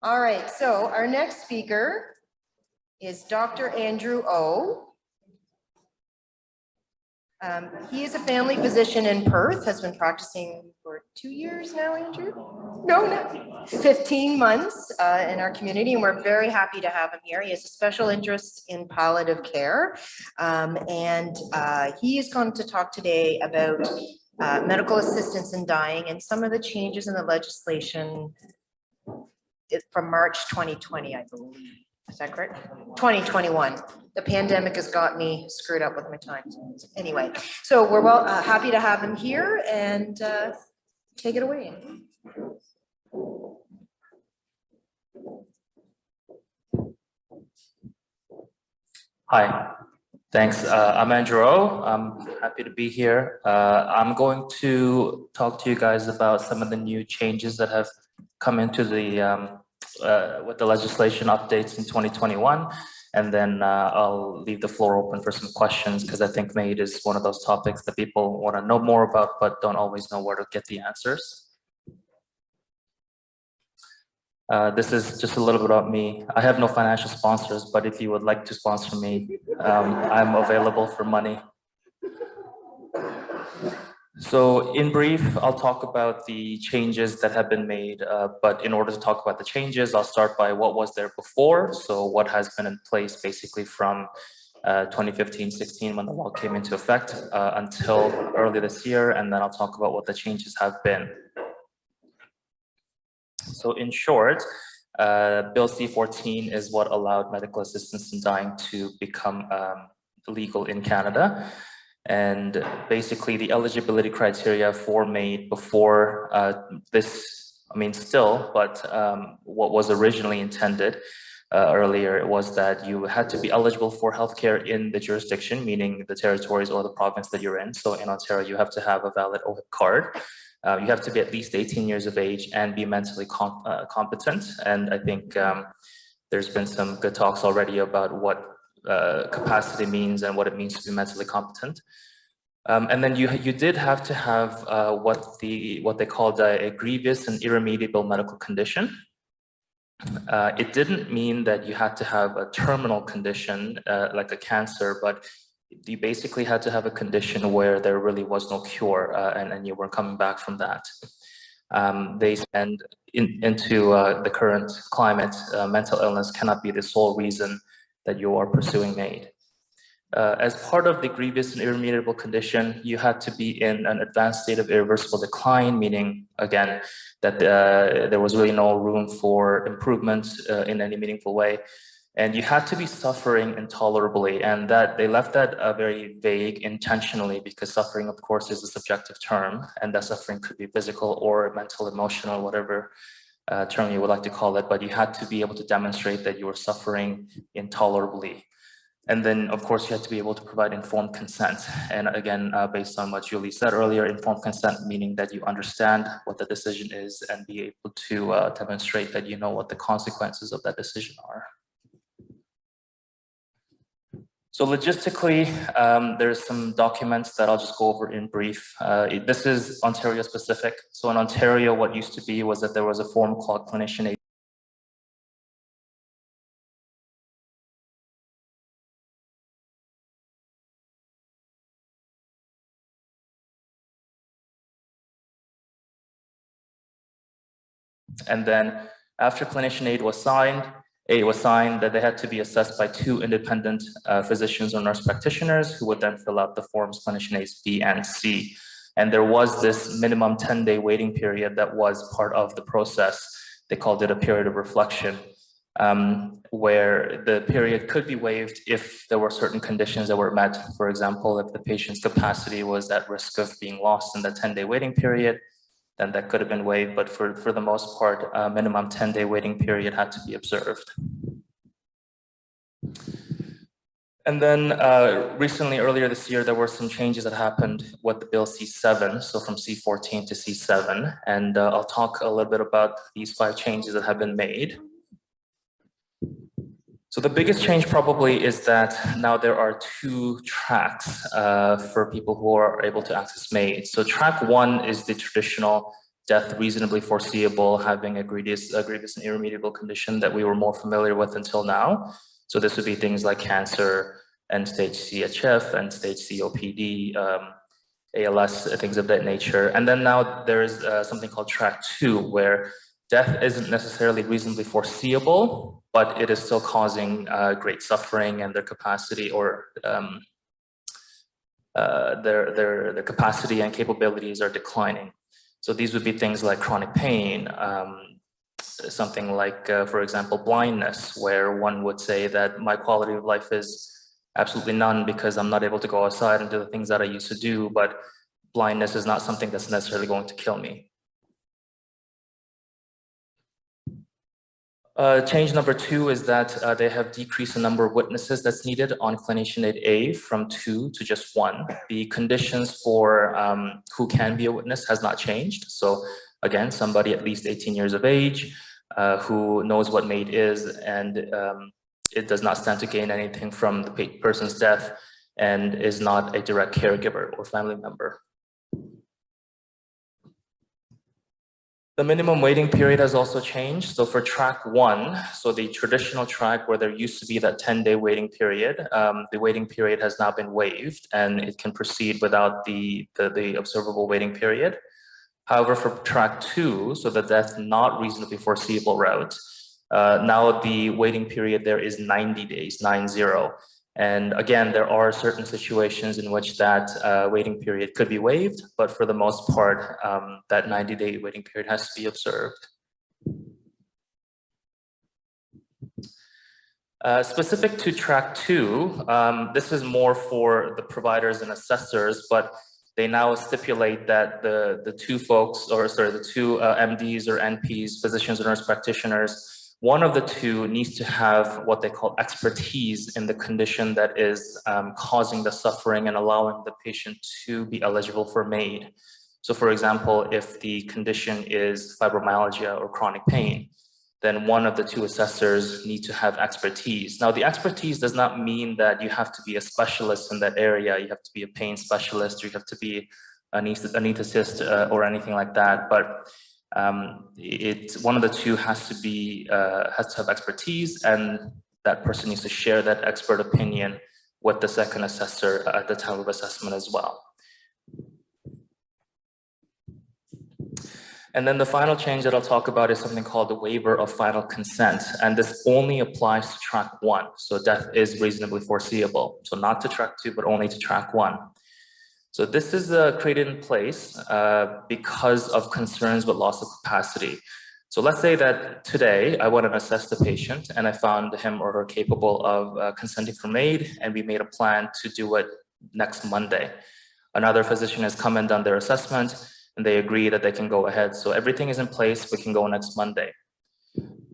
All right, so our next speaker is Dr. Andrew O. He is a family physician in Perth, has been practicing for 2 years now, Andrew? No, 15 months in our community, and we're very happy to have him here. He has a special interest in palliative care, and he is going to talk today about medical assistance in dying and some of the changes in the legislation from March 2020, I believe. Is that correct? 2021. The pandemic has got me screwed up with my time. Anyway, so we're happy to have him here, and take it away. Hi, thanks. I'm Andrew O. I'm happy to be here. I'm going to talk to you guys about some of the new changes that have come into the with the legislation updates in 2021, and then I'll leave the floor open for some questions, because I think MAiD is one of those topics that people want to know more about but don't always know where to get the answers. This is just a little bit about me. I have no financial sponsors, but if you would like to sponsor me, I'm available for money. So in brief, I'll talk about the changes that have been made, but in order to talk about the changes, I'll start by what was there before. So what has been in place basically from 2015-16 when the law came into effect until early this year, and then I'll talk about what the changes have been. So in short, Bill C-14 is what allowed medical assistance in dying to become legal in Canada. And basically the eligibility criteria for MAiD before this, I mean still, but what was originally intended earlier was that you had to be eligible for healthcare in the jurisdiction, meaning the territories or the province that you're in. So in Ontario, you have to have a valid OHIP card. You have to be at least 18 years of age and be mentally competent. And I think there's been some good talks already about what capacity means and what it means to be mentally competent. And then you did have to have what they called a grievous and irremediable medical condition. It didn't mean that you had to have a terminal condition like a cancer, but you basically had to have a condition where there really was no cure and you were coming back from that. They spend into the current climate, mental illness cannot be the sole reason that you are pursuing MAiD. As part of the grievous and irremediable condition, you had to be in an advanced state of irreversible decline, meaning, again, that there was really no room for improvement in any meaningful way. And you had to be suffering intolerably, and that they left that very vague intentionally, because suffering, of course, is a subjective term, and that suffering could be physical or mental, emotional, whatever term you would like to call it, but you had to be able to demonstrate that you were suffering intolerably. And then, of course, you had to be able to provide informed consent. And again, based on what Julie said earlier, informed consent meaning that you understand what the decision is and be able to demonstrate that you know what the consequences of that decision are. So logistically, there's some documents that I'll just go over in brief. This is Ontario specific. So in Ontario, what used to be was that there was a form called clinician aid. And then after clinician aid was signed, that they had to be assessed by 2 independent physicians or nurse practitioners who would then fill out the forms clinician aids B and C. And there was this minimum 10-day waiting period that was part of the process. They called it a period of reflection, where the period could be waived if there were certain conditions that were met. For example, if the patient's capacity was at risk of being lost in the 10-day waiting period, then that could have been waived, but for the most part, a minimum 10-day waiting period had to be observed. And then recently, earlier this year, there were some changes that happened with the Bill C7, so from C14 to C7, and I'll talk a little bit about these 5 changes that have been made. So the biggest change probably is that now there are 2 tracks for people who are able to access MAiD. So track 1 is the traditional death reasonably foreseeable, having a grievous and irremediable condition that we were more familiar with until now. So this would be things like cancer, end-stage CHF, end-stage COPD, ALS, things of that nature. And then now there's something called track 2, where death isn't necessarily reasonably foreseeable, but it is still causing great suffering, and their capacity or their capacity and capabilities are declining. So these would be things like chronic pain, something like, for example, blindness, where one would say that my quality of life is absolutely none because I'm not able to go outside and do the things that I used to do, but blindness is not something that's necessarily going to kill me. Change number 2 is that they have decreased the number of witnesses that's needed on clinician aid A from 2 to just 1. The conditions for who can be a witness has not changed. So again, somebody at least 18 years of age who knows what MAiD is, and it does not stand to gain anything from the person's death and is not a direct caregiver or family member. The minimum waiting period has also changed. So for track 1, so the traditional track where there used to be that 10-day waiting period, the waiting period has now been waived and it can proceed without the observable waiting period. However, for track 2, so the death not reasonably foreseeable route, now the waiting period there is 90 days, 90. And again, there are certain situations in which that waiting period could be waived, but for the most part, that 90-day waiting period has to be observed. Specific to track 2, this is more for the providers and assessors, but they now stipulate that the two folks, or sorry, the two MDs or NPs, physicians or nurse practitioners, one of the two needs to have what they call expertise in the condition that is causing the suffering and allowing the patient to be eligible for MAiD. So for example, if the condition is fibromyalgia or chronic pain, then one of the two assessors need to have expertise. Now, the expertise does not mean that you have to be a specialist in that area. You have to be a pain specialist, or you have to be an anesthetist or anything like that. But one of the two has to have expertise, and that person needs to share that expert opinion with the second assessor at the time of assessment as well. And then the final change that I'll talk about is something called the waiver of final consent. And this only applies to track 1. So death is reasonably foreseeable. So not to track 2, but only to track 1. So this is created in place because of concerns with loss of capacity. So let's say that today I went and assessed the patient and I found him or her capable of consenting for MAiD, and we made a plan to do it next Monday. Another physician has come and done their assessment, and they agree that they can go ahead. So everything is in place, we can go next Monday.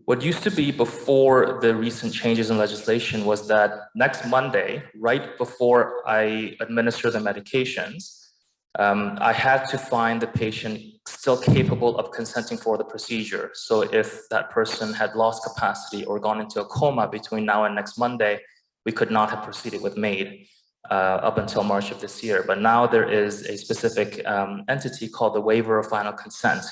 What used to be before the recent changes in legislation was that next Monday, right before I administer the medications, I had to find the patient still capable of consenting for the procedure. So if that person had lost capacity or gone into a coma between now and next Monday, we could not have proceeded with MAiD. Up until March of this year. But now there is a specific entity called the waiver of final consent,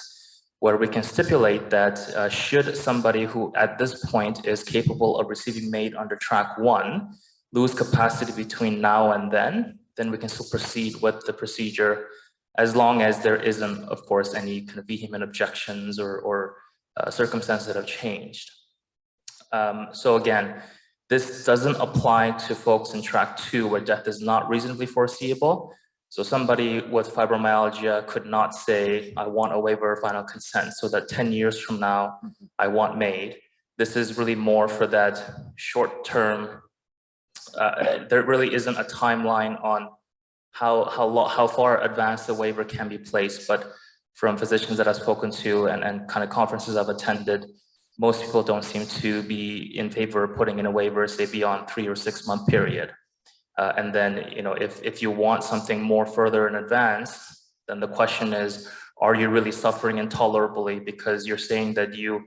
where we can stipulate that should somebody who at this point is capable of receiving MAiD under track 1 lose capacity between now and then we can still proceed with the procedure, as long as there isn't, of course, any kind of vehement objections or circumstances that have changed. So again, this doesn't apply to folks in track 2 where death is not reasonably foreseeable. So somebody with fibromyalgia could not say, I want a waiver of final consent so that 10 years from now, I want MAiD. This is really more for that short-term, there really isn't a timeline on how far advanced the waiver can be placed, but from physicians that I've spoken to and kind of conferences I've attended, most people don't seem to be in favor of putting in a waiver, say beyond 3 or 6 month period. And then, you know, if you want something more further in advance, then the question is, are you really suffering intolerably? Because you're saying that you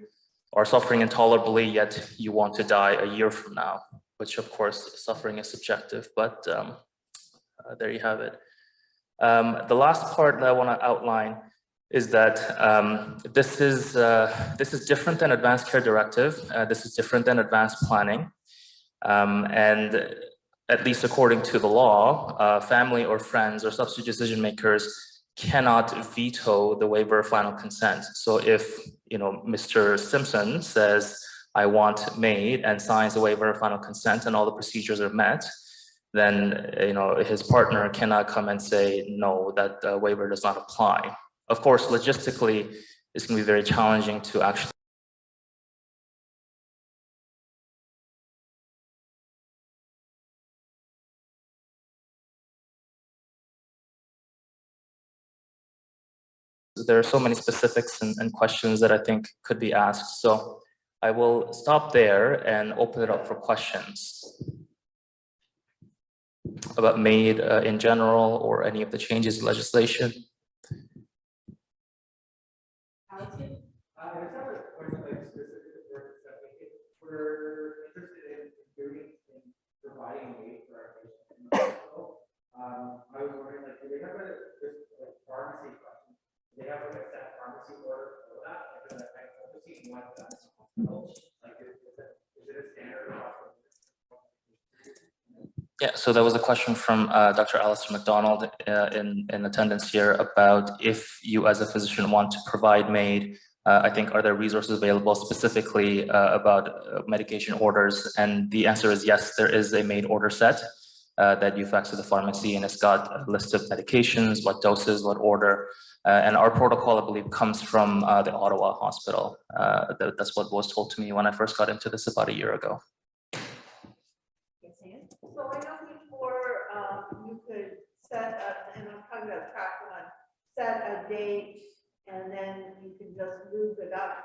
are suffering intolerably, yet you want to die a year from now, which of course, suffering is subjective, but there you have it. The last part that I want to outline is that this is different than advanced care directive. This is different than advanced planning. And at least according to the law, family or friends or substitute decision makers cannot veto the waiver of final consent. So if, you know, Mr. Simpson says, I want MAiD, and signs the waiver of final consent and all the procedures are met, then, you know, his partner cannot come and say, no, that waiver does not apply. Of course, logistically, it's going to be very challenging to actually there are so many specifics and questions that I think could be asked. So I will stop there and open it up for questions about MAiD in general or any of the changes in legislation. I just have a question, like specific words that we're interested in doing in providing MAiD for our patients in the hospital. I was wondering, like, do they have a pharmacy question? Do they have like a set pharmacy order for that? Like, I've seen one that's like, is it a standard hospital? Yeah, so there was a question from Dr. Alistair McDonald in attendance here about if you as a physician want to provide MAiD, I think, are there resources available specifically about medication orders? And the answer is yes, there is a MAiD order set that you fax to the pharmacy, and it's got a list of medications, what doses, what order. And our protocol, I believe, comes from the Ottawa hospital. That's what was told to me when I first got into this about a year ago. So I know before you could set up, and I'm talking about track one, set a date and then you can just move it up.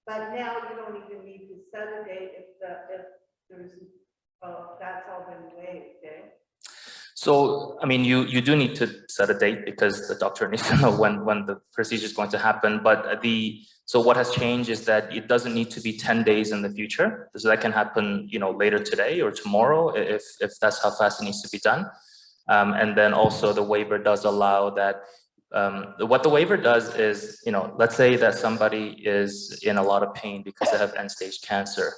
But now you don't even need to set a date if there's, that's all been waived, okay? So, I mean, you do need to set a date because the doctor needs to know when the procedure is going to happen. But so what has changed is that it doesn't need to be 10 days in the future. So that can happen, you know, later today or tomorrow if that's how fast it needs to be done. And then also the waiver does allow that. What the waiver does is, you know, let's say that somebody is in a lot of pain because they have end-stage cancer,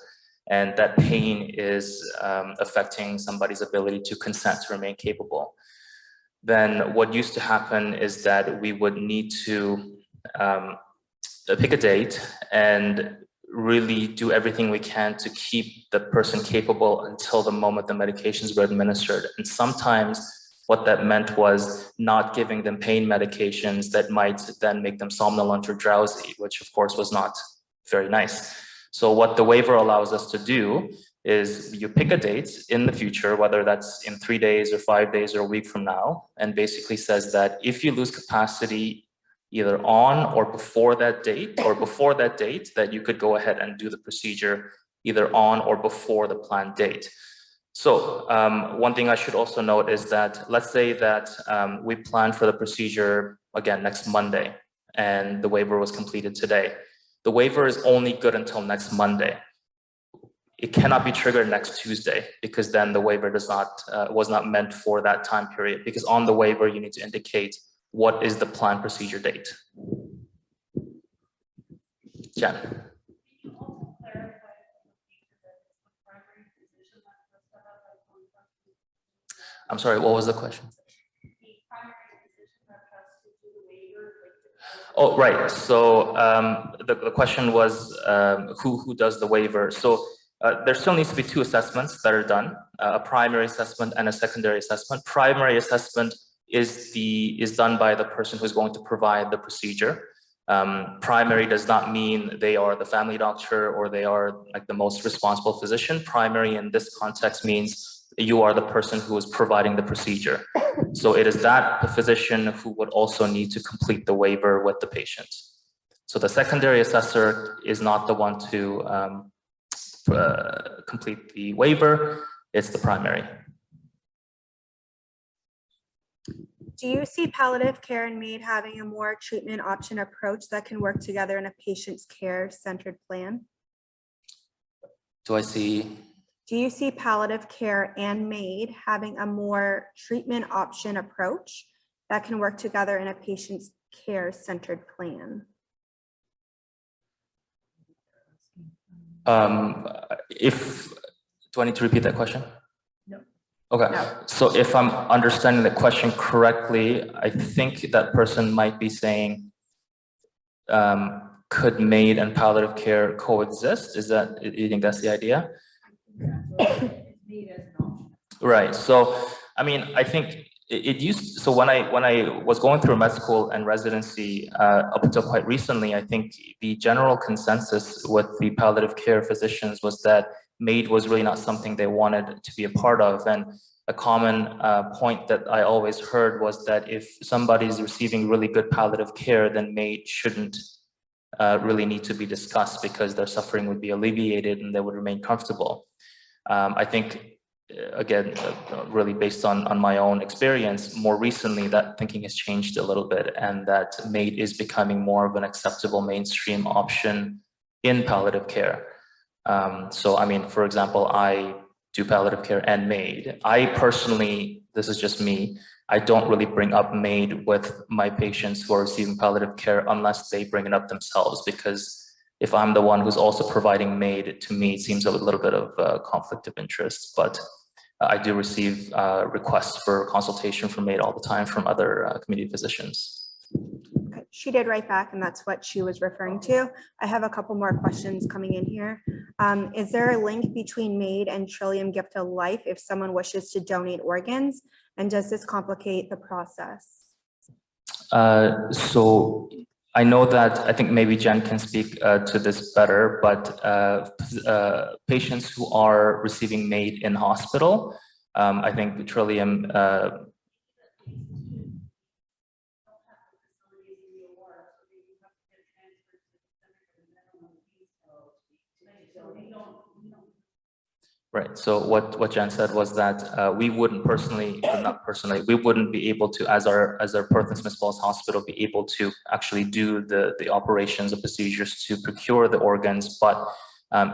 and that pain is affecting somebody's ability to consent to remain capable. Then what used to happen is that we would need to pick a date and really do everything we can to keep the person capable until the moment the medications were administered. And sometimes what that meant was not giving them pain medications that might then make them somnolent or drowsy, which of course was not very nice. So what the waiver allows us to do is you pick a date in the future, whether that's in 3 days or 5 days or a week from now, and basically says that if you lose capacity either on or before that date, that you could go ahead and do the procedure either on or before the planned date. So one thing I should also note is that let's say that we plan for the procedure again next Monday and the waiver was completed today. The waiver is only good until next Monday. It cannot be triggered next Tuesday because then the waiver was not meant for that time period, because on the waiver you need to indicate what is the planned procedure date. Jen. I'm sorry, what was the question? Oh, right. So the question was who does the waiver? So there still needs to be 2 assessments that are done, a primary assessment and a secondary assessment. Primary assessment is done by the person who's going to provide the procedure. Primary does not mean they are the family doctor or they are like the most responsible physician. Primary in this context means you are the person who is providing the procedure. So it is that physician who would also need to complete the waiver with the patient. So the secondary assessor is not the one to complete the waiver, it's the primary. Do you see palliative care and MAiD having a more treatment option approach that can work together in a patient's care-centered plan? Do you see palliative care and MAiD having a more treatment option approach that can work together in a patient's care-centered plan? Do I need to repeat that question? No. Okay, No. so if I'm understanding the question correctly, I think that person might be saying, could MAiD and palliative care coexist? Is that, you think that's the idea? Right, so, I mean, I think it used, so when I was going through med school and residency, up until quite recently, I think the general consensus with the palliative care physicians was that MAiD was really not something they wanted to be a part of. And a common point that I always heard was that if somebody is receiving really good palliative care, then MAiD shouldn't really need to be discussed because their suffering would be alleviated and they would remain comfortable. I think, again, really based on my own experience, more recently that thinking has changed a little bit, and that MAiD is becoming more of an acceptable mainstream option in palliative care. So, I mean, for example, I do palliative care and MAiD. I personally, this is just me, I don't really bring up MAiD with my patients who are receiving palliative care unless they bring it up themselves, because if I'm the one who's also providing MAiD, to me, it seems a little bit of conflict of interest. But I do receive requests for consultation from MAiD all the time from other community physicians. Okay, she did write back, and that's what she was referring to. I have a couple more questions coming in here. Is there a link between MAiD and Trillium Gift of Life if someone wishes to donate organs? And does this complicate the process? So I know that, I think maybe Jen can speak to this better, but patients who are receiving MAiD in hospital, I think Trillium right. So what Jen said was that we wouldn't personally, or not personally, we wouldn't be able to, as our Perth and Smith Falls Hospital, be able to actually do the operations and procedures to procure the organs. But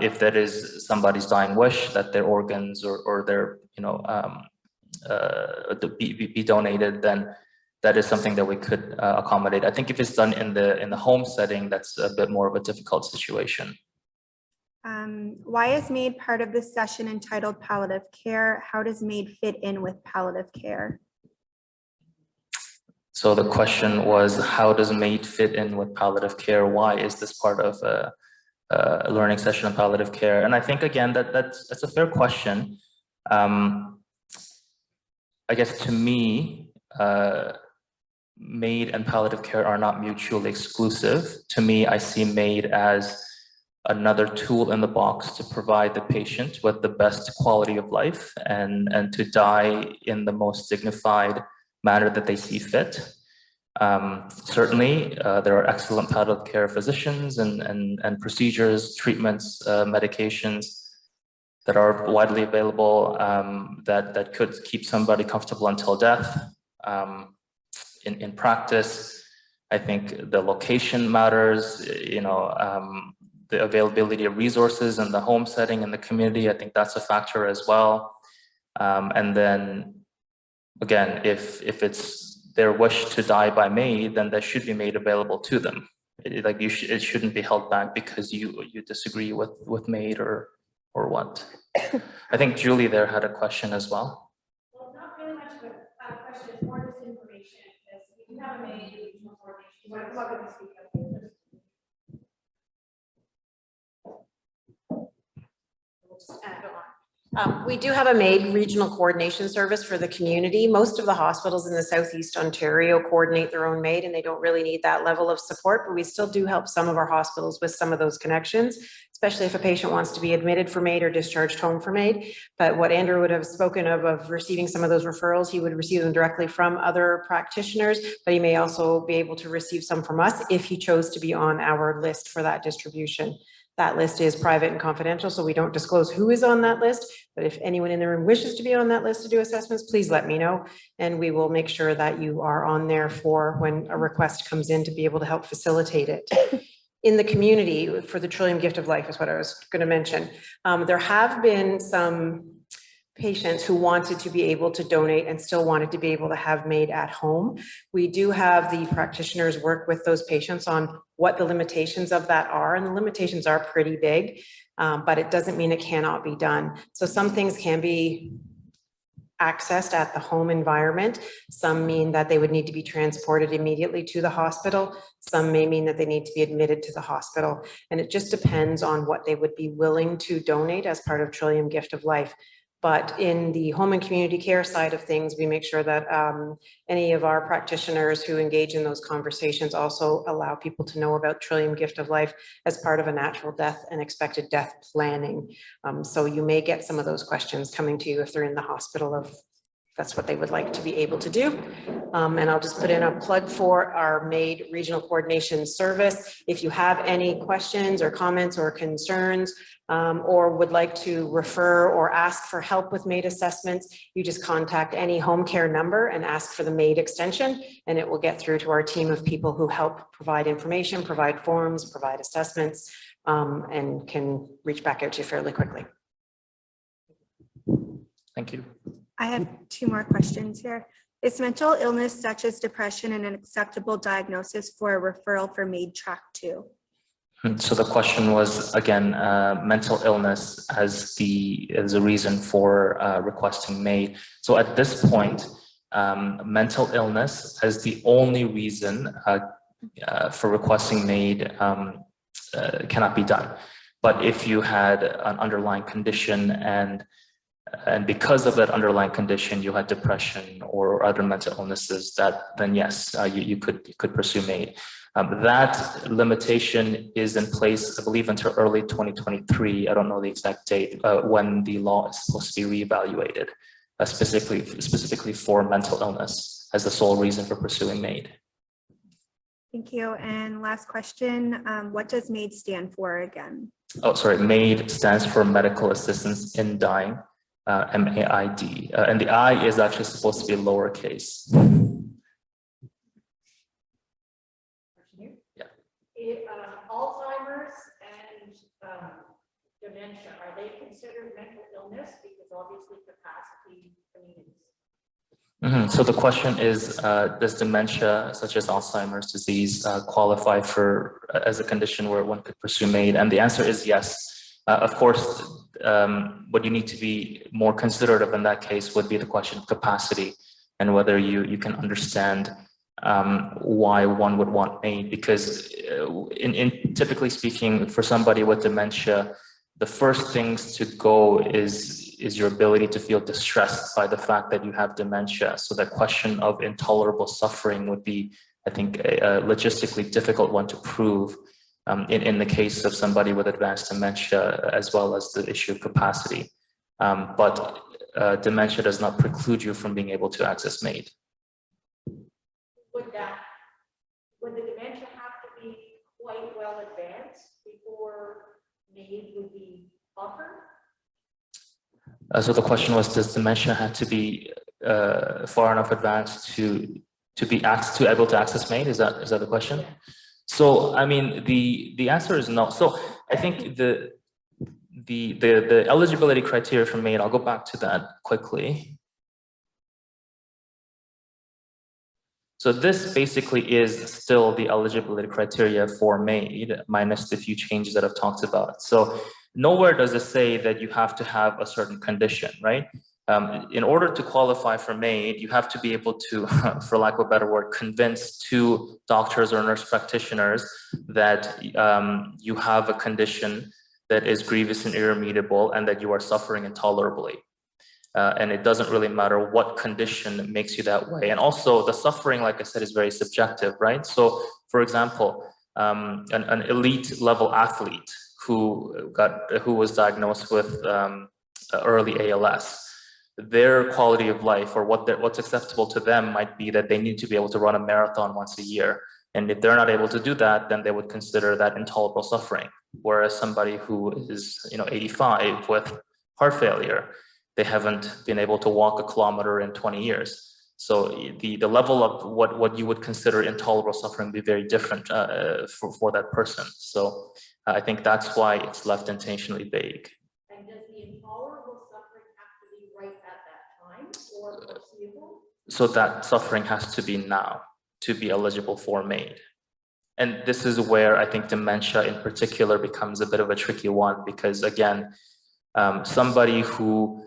if that is somebody's dying wish that their organs or their, you know, be donated, then that is something that we could accommodate. I think if it's done in the home setting, that's a bit more of a difficult situation. Why is MAiD part of this session entitled Palliative Care? How does MAiD fit in with palliative care? So the question was, how does MAiD fit in with palliative care? Why is this part of a learning session on palliative care? And I think, again, that's a fair question. I guess to me, MAiD and palliative care are not mutually exclusive. To me, I see MAiD as another tool in the box to provide the patient with the best quality of life and to die in the most dignified manner that they see fit. Certainly, there are excellent palliative care physicians and procedures, treatments, medications that are widely available that could keep somebody comfortable until death. In practice, I think the location matters, you know, the availability of resources in the home setting and the community, I think that's a factor as well. And then again, if it's their wish to die by MAiD, then that should be made available to them. It shouldn't be held back because you disagree with MAiD or what. I think Julie there had a question as well. Well, not really much of a question, it's more just information, because we do have a MAiD regional coordination. You want to come up and speak up? We do have a MAiD regional coordination service for the community. Most of the hospitals in the Southeast Ontario coordinate their own MAiD, and they don't really need that level of support, but we still do help some of our hospitals with some of those connections, especially if a patient wants to be admitted for MAiD or discharged home for MAiD. But what Andrew would have spoken of receiving some of those referrals, he would receive them directly from other practitioners, but he may also be able to receive some from us if he chose to be on our list for that distribution. That list is private and confidential, so we don't disclose who is on that list. But if anyone in the room wishes to be on that list to do assessments, please let me know. And we will make sure that you are on there for when a request comes in to be able to help facilitate it. In the community, for the Trillium Gift of Life is what I was going to mention. There have been some patients who wanted to be able to donate and still wanted to be able to have MAiD at home. We do have the practitioners work with those patients on what the limitations of that are, and the limitations are pretty big, but it doesn't mean it cannot be done. So some things can be accessed at the home environment. Some mean that they would need to be transported immediately to the hospital. Some may mean that they need to be admitted to the hospital. And it just depends on what they would be willing to donate as part of Trillium Gift of Life. But in the home and community care side of things, we make sure that any of our practitioners who engage in those conversations also allow people to know about Trillium Gift of Life as part of a natural death and expected death planning. So you may get some of those questions coming to you if they're in the hospital of that's what they would like to be able to do. And I'll just put in a plug for our MAiD Regional Coordination Service. If you have any questions or comments or concerns, or would like to refer or ask for help with MAiD assessments, you just contact any home care number and ask for the MAiD extension, and it will get through to our team of people who help provide information, provide forms, provide assessments, and can reach back out to you fairly quickly. Thank you. I have two more questions here. Is mental illness such as depression an acceptable diagnosis for a referral for MAiD Track 2? So the question was, again, mental illness as a reason for requesting MAiD. So at this point, mental illness as the only reason for requesting MAiD cannot be done. But if you had an underlying condition and because of that underlying condition, you had depression or other mental illnesses, then yes, you could pursue MAiD. That limitation is in place, I believe, until early 2023. I don't know the exact date when the law is supposed to be reevaluated, specifically for mental illness as the sole reason for pursuing MAiD. Thank you. And last question, what does MAiD stand for again? Oh, sorry, MAiD stands for Medical Assistance in Dying. MAiD, and the I is actually supposed to be lowercase. Yeah. Alzheimer's and dementia, are they considered mental illness? Because obviously capacity means. So the question is, does dementia, such as Alzheimer's disease, qualify as a condition where one could pursue MAiD? And the answer is yes. Of course, what you need to be more considerate of in that case would be the question of capacity and whether you can understand why one would want MAiD, because in typically speaking, for somebody with dementia, the first things to go is your ability to feel distressed by the fact that you have dementia. So the question of intolerable suffering would be, I think, a logistically difficult one to prove. In the case of somebody with advanced dementia, as well as the issue of capacity. But dementia does not preclude you from being able to access MAiD. Would the dementia have to be quite well advanced before MAiD would be offered? So the question was, does dementia have to be far enough advanced to be able to access MAiD? Is that the question? Yeah. So, I mean, the answer is no. So I think the eligibility criteria for MAiD, I'll go back to that quickly. So this basically is still the eligibility criteria for MAiD, minus the few changes that I've talked about. So nowhere does it say that you have to have a certain condition, right? In order to qualify for MAiD, you have to be able to, for lack of a better word, convince two doctors or nurse practitioners that you have a condition that is grievous and irremediable and that you are suffering intolerably. And it doesn't really matter what condition makes you that way. And also the suffering, like I said, is very subjective, right? So for example, an elite level athlete who was diagnosed with early ALS, their quality of life or what's acceptable to them might be that they need to be able to run a marathon once a year. And if they're not able to do that, then they would consider that intolerable suffering. Whereas somebody who is, 85 with heart failure, they haven't been able to walk a kilometer in 20 years. So the level of what you would consider intolerable suffering would be very different for that person. So I think that's why it's left intentionally vague. And does the intolerable suffering have to be right So that suffering has to be now to be eligible for MAiD. And this is where I think dementia in particular becomes a bit of a tricky one, because again, somebody who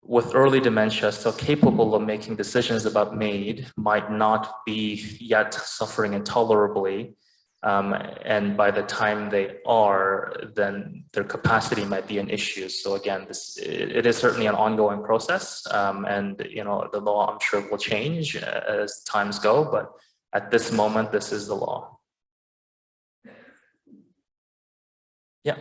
with early dementia still capable of making decisions about MAiD might not be yet suffering intolerably. And by the time they are, then their capacity might be an issue. So again, it is certainly an ongoing process, and you know the law I'm sure will change as times go, but at this moment, this is the law. Yeah.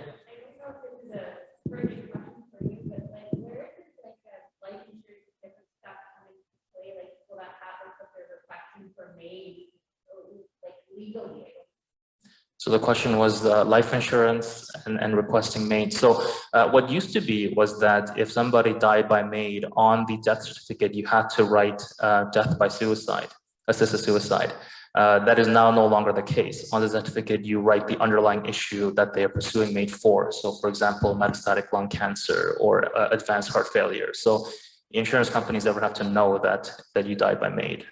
So the question was life insurance and requesting MAiD. So what used to be was that if somebody died by MAiD on the death certificate, you had to write death by suicide, assisted suicide. That is now no longer the case. On the certificate, you write the underlying issue that they are pursuing MAiD for. So for example, metastatic lung cancer or advanced heart failure. So insurance companies never have to know that you died by MAiD.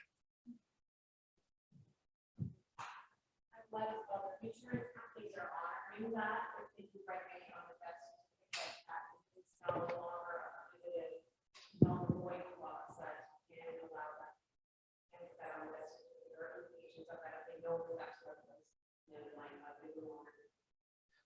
Insurance companies are honoring that, if you write MAiD on the death certificate, that it's no longer a prohibited, non-void clause that can allow that. And if that on the death certificate, there are implications of that, if they know that that's what it was, then like, they no longer.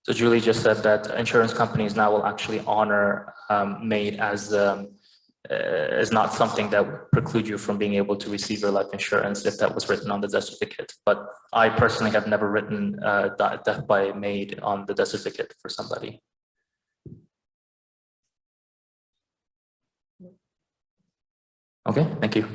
So Julie just said that insurance companies now will actually honor MAiD as not something that would preclude you from being able to receive your life insurance if that was written on the death certificate. But I personally have never written death by MAiD on the death certificate for somebody. Okay, thank you.